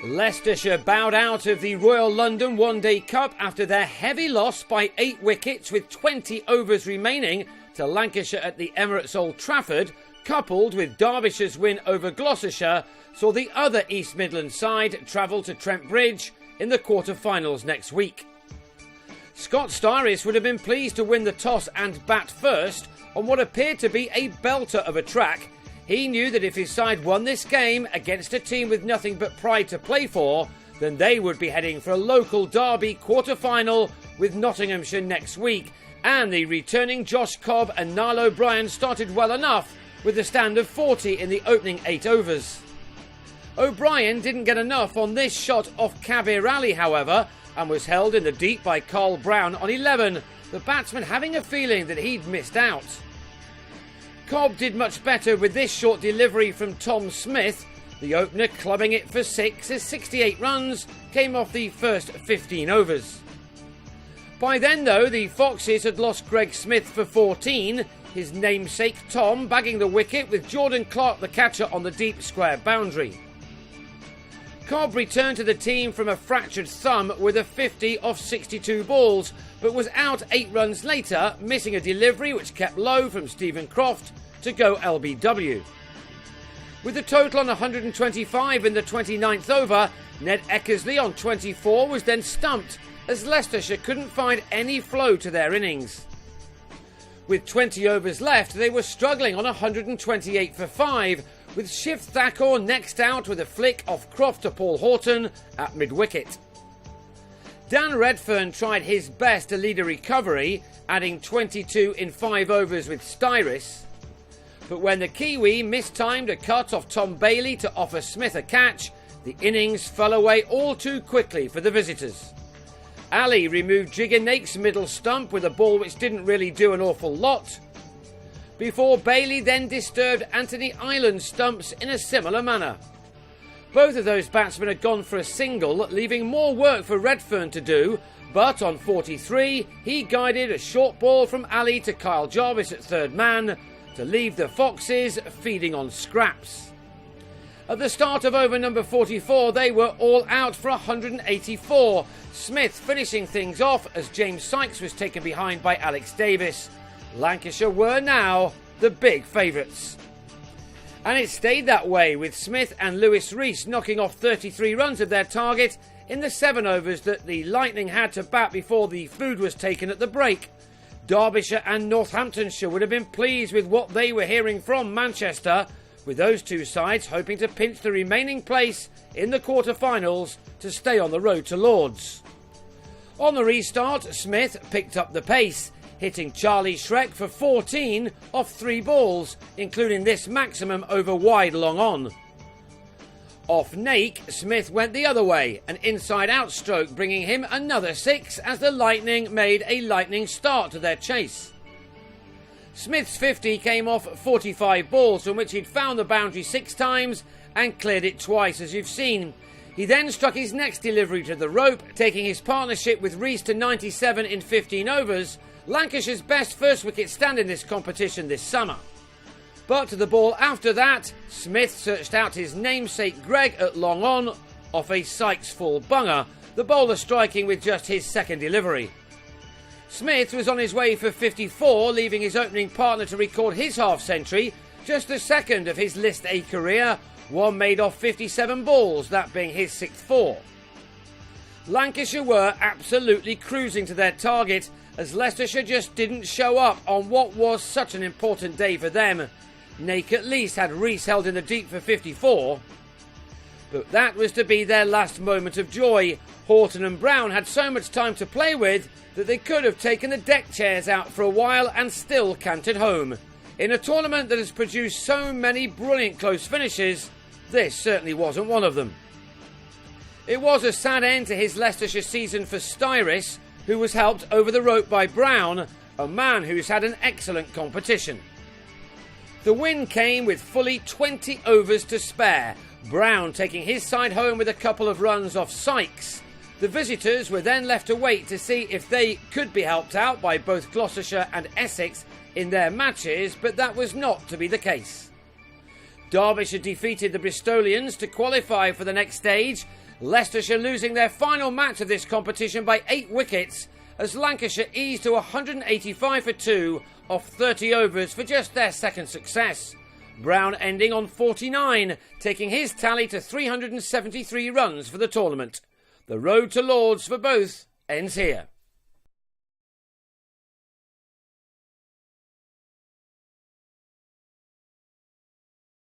Leicestershire bowed out of the Royal London One Day Cup after their heavy loss by 8 wickets with 20 overs remaining to Lancashire at the Emirates Old Trafford, coupled with Derbyshire's win over Gloucestershire, saw the other East Midlands side travel to Trent Bridge in the quarter-finals next week. Scott Styris would have been pleased to win the toss and bat first on what appeared to be a belter of a track. He knew that if his side won this game against a team with nothing but pride to play for, then they would be heading for a local derby quarter-final with Nottinghamshire next week, and the returning Josh Cobb and Niall O'Brien started well enough with a stand of 40 in the opening 8 overs. O'Brien didn't get enough on this shot off Kabir Ali, however, and was held in the deep by Carl Brown on 11, the batsman having a feeling that he'd missed out. Cobb did much better with this short delivery from Tom Smith, the opener clubbing it for 6 as 68 runs came off the first 15 overs. By then though, the Foxes had lost Greg Smith for 14, his namesake Tom bagging the wicket with Jordan Clark the catcher on the deep square boundary. Cobb returned to the team from a fractured thumb with a 50 off 62 balls, but was out 8 runs later, missing a delivery which kept low from Stephen Croft to go LBW. With the total on 125 in the 29th over, Ned Eckersley on 24 was then stumped as Leicestershire couldn't find any flow to their innings. With 20 overs left, they were struggling on 128 for 5, with Shiv Thakur next out with a flick off Croft to Paul Horton at mid-wicket. Dan Redfern tried his best to lead a recovery, adding 22 in 5 overs with Styris. But when the Kiwi mistimed a cut off Tom Bailey to offer Smith a catch, the innings fell away all too quickly for the visitors. Ali removed Jigger Nake's middle stump with a ball which didn't really do an awful lot, before Bailey then disturbed Anthony Ireland's stumps in a similar manner. Both of those batsmen had gone for a single, leaving more work for Redfern to do, but on 43 he guided a short ball from Ali to Kyle Jarvis at third man to leave the Foxes feeding on scraps. At the start of over number 44 they were all out for 184, Smith finishing things off as James Sykes was taken behind by Alex Davis. Lancashire were now the big favourites. And it stayed that way, with Smith and Lewis Rees knocking off 33 runs of their target in the 7 overs that the Lightning had to bat before the food was taken at the break. Derbyshire and Northamptonshire would have been pleased with what they were hearing from Manchester, with those two sides hoping to pinch the remaining place in the quarter-finals to stay on the road to Lords. On the restart, Smith picked up the pace, hitting Charlie Shrek for 14 off 3 balls, including this maximum over wide long on. Off Nake, Smith went the other way, an inside-out stroke bringing him another 6 as the Lightning made a lightning start to their chase. Smith's 50 came off 45 balls, from which he'd found the boundary 6 times and cleared it twice, as you've seen. He then struck his next delivery to the rope, taking his partnership with Rees to 97 in 15 overs, Lancashire's best first wicket stand in this competition this summer. But to the ball after that, Smith searched out his namesake Greg at long on off a Sykes full bunger, the bowler striking with just his second delivery. Smith was on his way for 54, leaving his opening partner to record his half-century, just the second of his List A career, one made off 57 balls, that being his 6th 4. Lancashire were absolutely cruising to their target, as Leicestershire just didn't show up on what was such an important day for them. Nake at least had Rees held in the deep for 54. But that was to be their last moment of joy. Horton and Brown had so much time to play with that they could have taken the deck chairs out for a while and still cantered home. In a tournament that has produced so many brilliant close finishes, this certainly wasn't one of them. It was a sad end to his Leicestershire season for Styris, who was helped over the rope by Brown, a man who's had an excellent competition. The win came with fully 20 overs to spare, Brown taking his side home with a couple of runs off Sykes. The visitors were then left to wait to see if they could be helped out by both Gloucestershire and Essex in their matches, but that was not to be the case. Derbyshire defeated the Bristolians to qualify for the next stage, Leicestershire losing their final match of this competition by 8 wickets as Lancashire eased to 185 for 2 off 30 overs for just their second success. Brown ending on 49, taking his tally to 373 runs for the tournament. The road to Lords for both ends here.